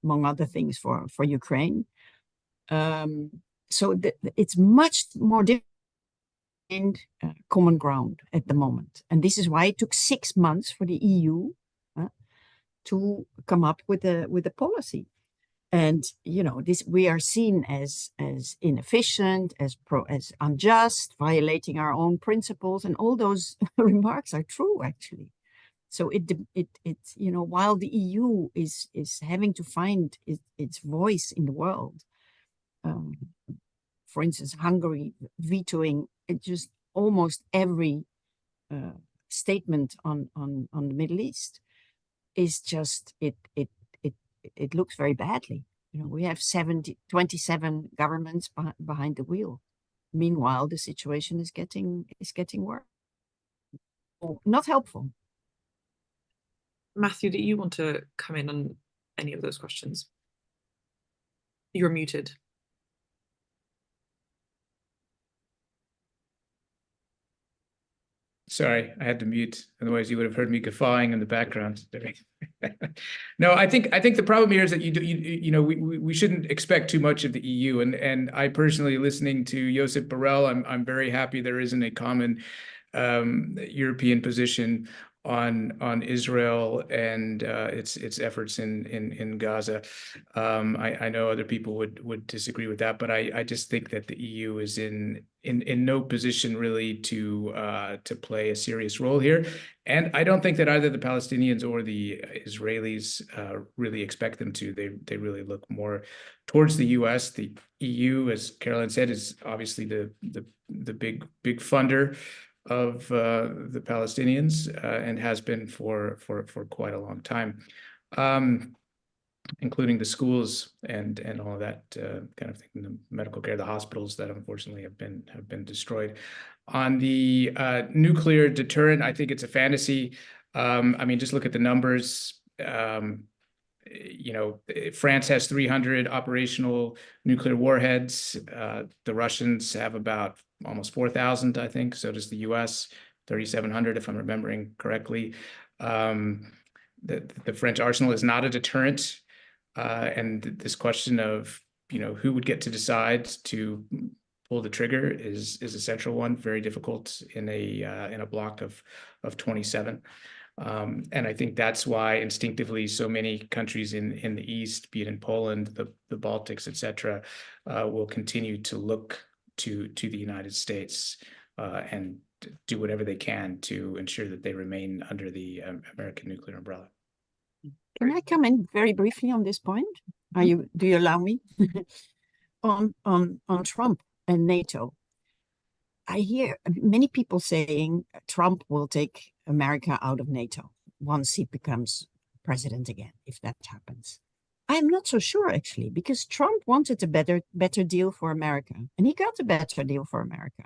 among other things, for Ukraine. So it's much more difficult common ground at the moment. And this is why it took 6 months for the EU to come up with a policy. And this we are seen as inefficient, as unjust, violating our own principles, and all those remarks are true actually. So it's while the EU is having to find its voice in the world, for instance, Hungary vetoing just almost every statement on the Middle East, is just it looks very badly. We have 27 governments behind the wheel. Meanwhile, the situation is getting worse. Not helpful.
Matthew, do you want to come in on any of those questions? You're muted.
Sorry, I had to mute. Otherwise, you would have heard me guffawing in the background. No, I think the problem here is that we shouldn't expect too much of the EU. And I personally, listening to Josep Borrell, I'm very happy there isn't a common European position on Israel and its efforts in Gaza. I know other people would disagree with that, but I just think that the EU is in no position really to play a serious role here. And I don't think that either the Palestinians or the Israelis really expect them to. They really look more towards the US. The EU, as Caroline said, is obviously the big funder of the Palestinians and has been for quite a long time, including the schools and all of that kind of thing, the medical care, the hospitals that unfortunately have been destroyed. On the nuclear deterrent, I think it's a fantasy. I mean, just look at the numbers. France has 300 operational nuclear warheads. The Russians have about almost 4,000, I think. So does the US, 3,700, if I'm remembering correctly. The French arsenal is not a deterrent. And this question of, who would get to decide to pull the trigger is a central one, very difficult in a bloc of 27. And I think that's why instinctively so many countries in the East, be it in Poland, the Baltics, etc., will continue to look to the United States and do whatever they can to ensure that they remain under the American nuclear umbrella.
Can I come in very briefly on this point? Do you allow me? on Trump and NATO. I hear many people saying Trump will take America out of NATO once he becomes president again, if that happens. I'm not so sure, actually, because Trump wanted a better deal for America, and he got a better deal for America.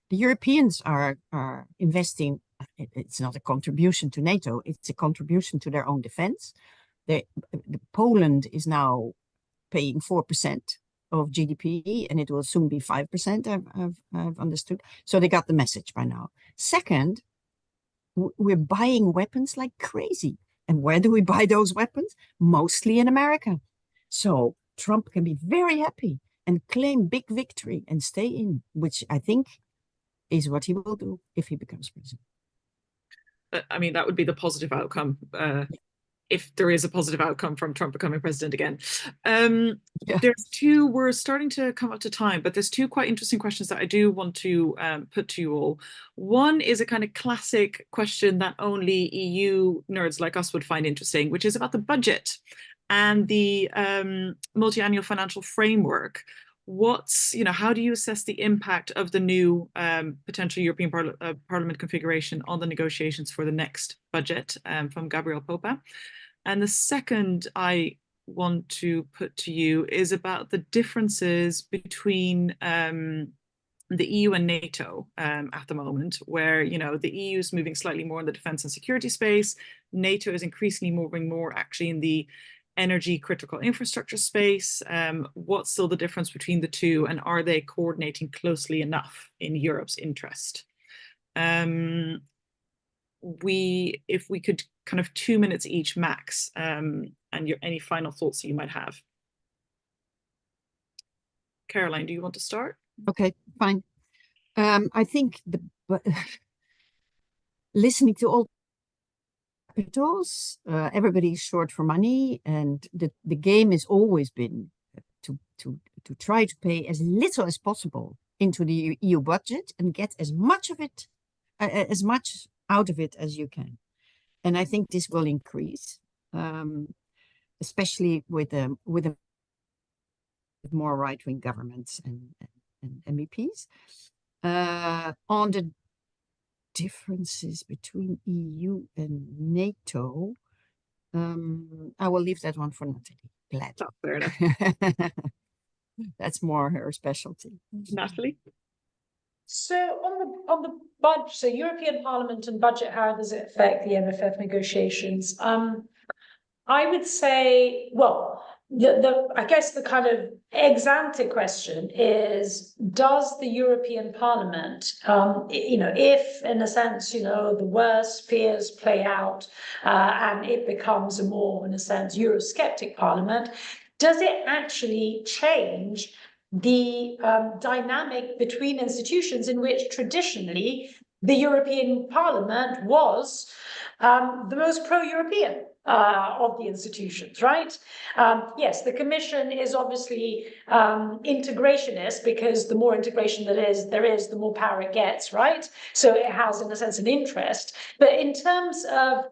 The Europeans are investing. It's not a contribution to NATO, it's a contribution to their own defense. Poland is now paying 4% of GDP, and it will soon be 5%, I've understood. So they got the message by now. Second, we're buying weapons like crazy. And where do we buy those weapons? Mostly in America. So Trump can be very happy and claim big victory and stay in, which I think is what he will do if he becomes president.
I mean, that would be the positive outcome. If there is a positive outcome from Trump becoming president again. There's two, we're starting to come up to time, but there's two quite interesting questions that I do want to put to you all. One is a kind of classic question that only EU nerds like us would find interesting, which is about the budget and the multi-annual financial framework. How do you assess the impact of the new potential European Parliament configuration on the negotiations for the next budget from Gabriel Popa? And the second I want to put to you is about the differences between the EU and NATO at the moment, where the EU is moving slightly more in the defense and security space. NATO is increasingly moving more actually in the energy critical infrastructure space. What's still the difference between the two, and are they coordinating closely enough in Europe's interest? If we could kind of 2 minutes each max, and any final thoughts that you might have. Caroline, do you want to start?
Okay, fine. I think listening to all capitals, everybody's short for money, and the game has always been to try to pay as little as possible into the EU budget and get as much of it, as much out of it as you can. And I think this will increase, especially with more right-wing governments and MEPs. On the differences between EU and NATO, I will leave that one for Natalie. Glad.
Oh, fair enough.
That's more her specialty.
Natalie?
So on the budget, so European Parliament and budget, how does it affect the MFF negotiations? I would say, well, I guess the kind of ex ante question is, does the European Parliament, if in a sense, the worst fears play out and it becomes a more, in a sense, Eurosceptic Parliament, does it actually change the dynamic between institutions in which traditionally the European Parliament was the most pro-European of the institutions, right? Yes, the Commission is obviously integrationist, because the more integration there is, the more power it gets, right? So it has, in a sense, an interest. But in terms of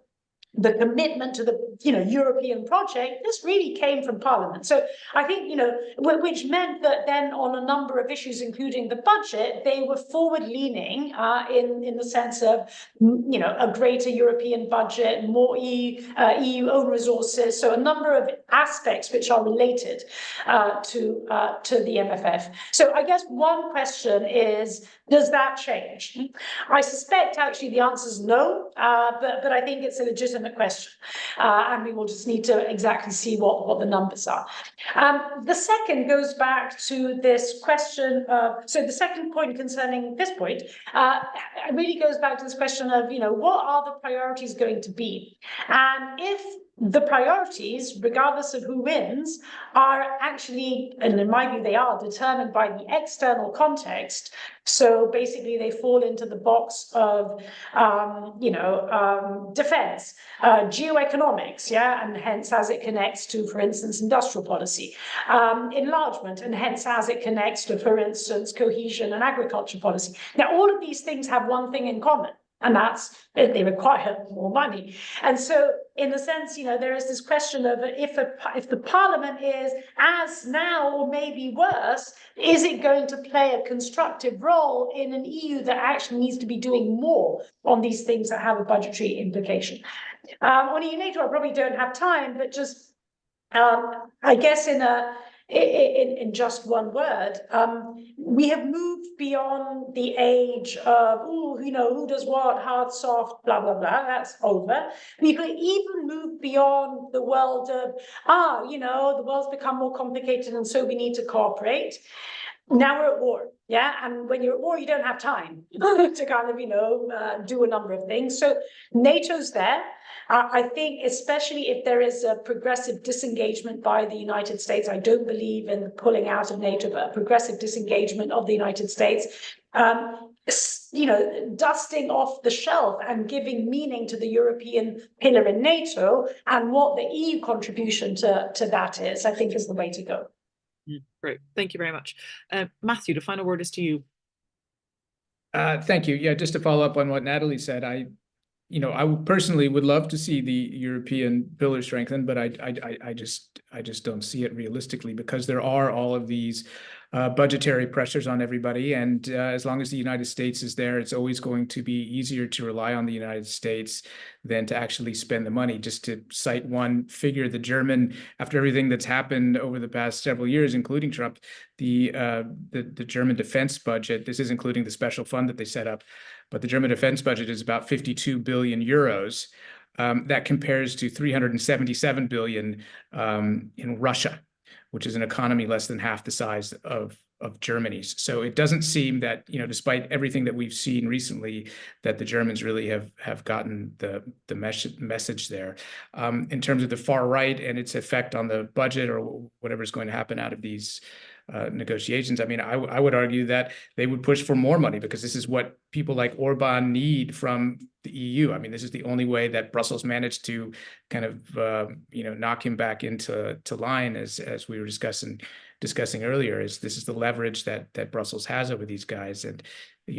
the commitment to the European project, this really came from Parliament. So I think which meant that then on a number of issues, including the budget, they were forward-leaning in the sense of a greater European budget, more EU own resources. So a number of aspects which are related to the MFF. So I guess one question is, does that change? I suspect actually the answer is no, but I think it's a legitimate question, and we will just need to exactly see what the numbers are. The second goes back to this question of, so the second point concerning this point really goes back to this question of, what are the priorities going to be? And if the priorities, regardless of who wins, are actually, and in my view they are, determined by the external context. So basically they fall into the box of, defense, geoeconomics, and hence as it connects to, for instance, industrial policy, enlargement, and hence as it connects to, for instance, cohesion and agriculture policy. Now, all of these things have one thing in common, and that's they require more money. And so, in a sense, there is this question of if the Parliament is as now or maybe worse, is it going to play a constructive role in an EU that actually needs to be doing more on these things that have a budgetary implication? On EU NATO, I probably don't have time, but just I guess in just one word, we have moved beyond the age of, who does what, hard, soft, blah, blah, blah, that's over. We could even move beyond the world of, the world's become more complicated and so we need to cooperate. Now we're at war, and when you're at war, you don't have time to kind of, do a number of things. So NATO's there. I think, especially if there is a progressive disengagement by the United States, I don't believe in the pulling out of NATO, but a progressive disengagement of the United States, dusting off the shelf and giving meaning to the European pillar in NATO and what the EU contribution to that is, I think is the way to go.
Great, thank you very much. Matthew, the final word is to you.
Thank you. Yeah, just to follow up on what Natalie said, I personally would love to see the European pillar strengthened, but I just don't see it realistically, because there are all of these budgetary pressures on everybody. And as long as the United States is there, it's always going to be easier to rely on the United States than to actually spend the money. Just to cite one figure, the German, after everything that's happened over the past several years, including Trump, the German defense budget, this is including the special fund that they set up, but the German defense budget is about 52 billion euros. That compares to 377 billion in Russia, which is an economy less than half the size of Germany's. So it doesn't seem that, despite everything that we've seen recently, that the Germans really have gotten the message there. In terms of the far right and its effect on the budget or whatever's going to happen out of these negotiations. I mean, I would argue that they would push for more money because this is what people like Orban need from the EU. I mean, this is the only way that Brussels managed to kind of knock him back into line, as we were discussing earlier. Is this is the leverage that Brussels has over these guys. And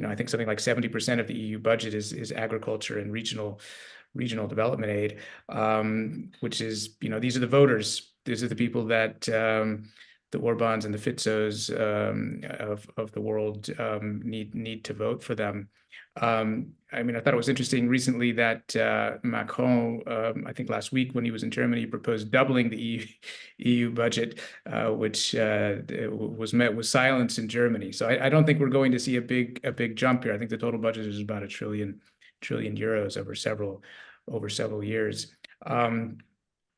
I think something like 70% of the EU budget is agriculture and regional development aid, which is, these are the voters. These are the people that the Orbans and the Fizzos of the world need to vote for them. I mean, I thought it was interesting recently that Macron, I think last week when he was in Germany, proposed doubling the EU budget, which was met with silence in Germany. So I don't think we're going to see a big jump here. I think the total budget is about $1 trillion over several years.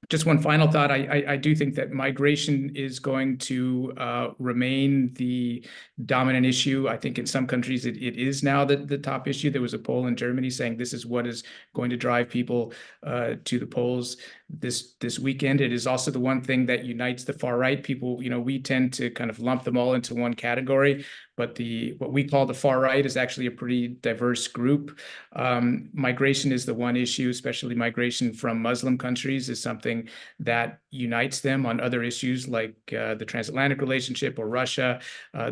Just one final thought. I do think that migration is going to remain the dominant issue. I think in some countries it is now the top issue. There was a poll in Germany saying this is what is going to drive people to the polls this weekend. It is also the one thing that unites the far right. People, we tend to kind of lump them all into one category, but what we call the far right is actually a pretty diverse group. Migration is the one issue, especially migration from Muslim countries, is something that unites them. On other issues like the transatlantic relationship or Russia,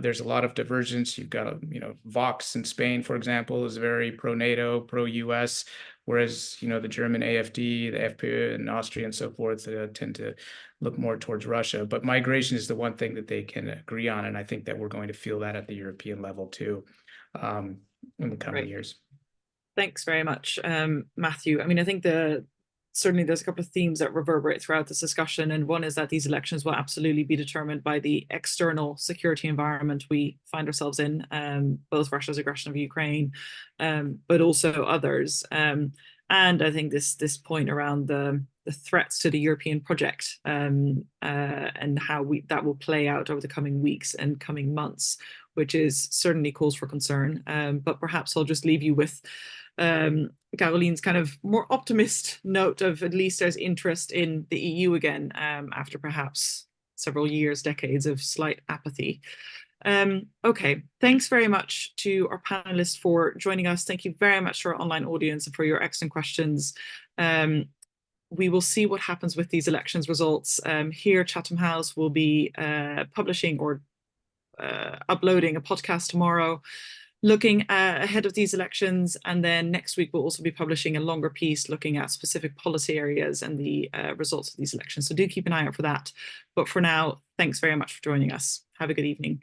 there's a lot of divergence. You've got, Vox in Spain, for example, is very pro-NATO, pro-US, whereas, the German AfD, the FPÖ in Austria and so forth tend to look more towards Russia. But migration is the one thing that they can agree on. And I think that we're going to feel that at the European level too in the coming years.
Thanks very much, Matthew. I mean, I think certainly there's a couple of themes that reverberate throughout this discussion. And one is that these elections will absolutely be determined by the external security environment we find ourselves in, both Russia's aggression of Ukraine, but also others. And I think this point around the threats to the European project and how that will play out over the coming weeks and coming months, which is certainly calls for concern. But perhaps I'll just leave you with Caroline's kind of more optimist note of at least there's interest in the EU again after perhaps several years, decades of slight apathy. Okay, thanks very much to our panelists for joining us. Thank you very much to our online audience and for your excellent questions. We will see what happens with these elections results. Here, Chatham House will be publishing or uploading a podcast tomorrow looking ahead of these elections, and then next week we'll also be publishing a longer piece looking at specific policy areas and the results of these elections. So do keep an eye out for that. But for now, thanks very much for joining us. Have a good evening.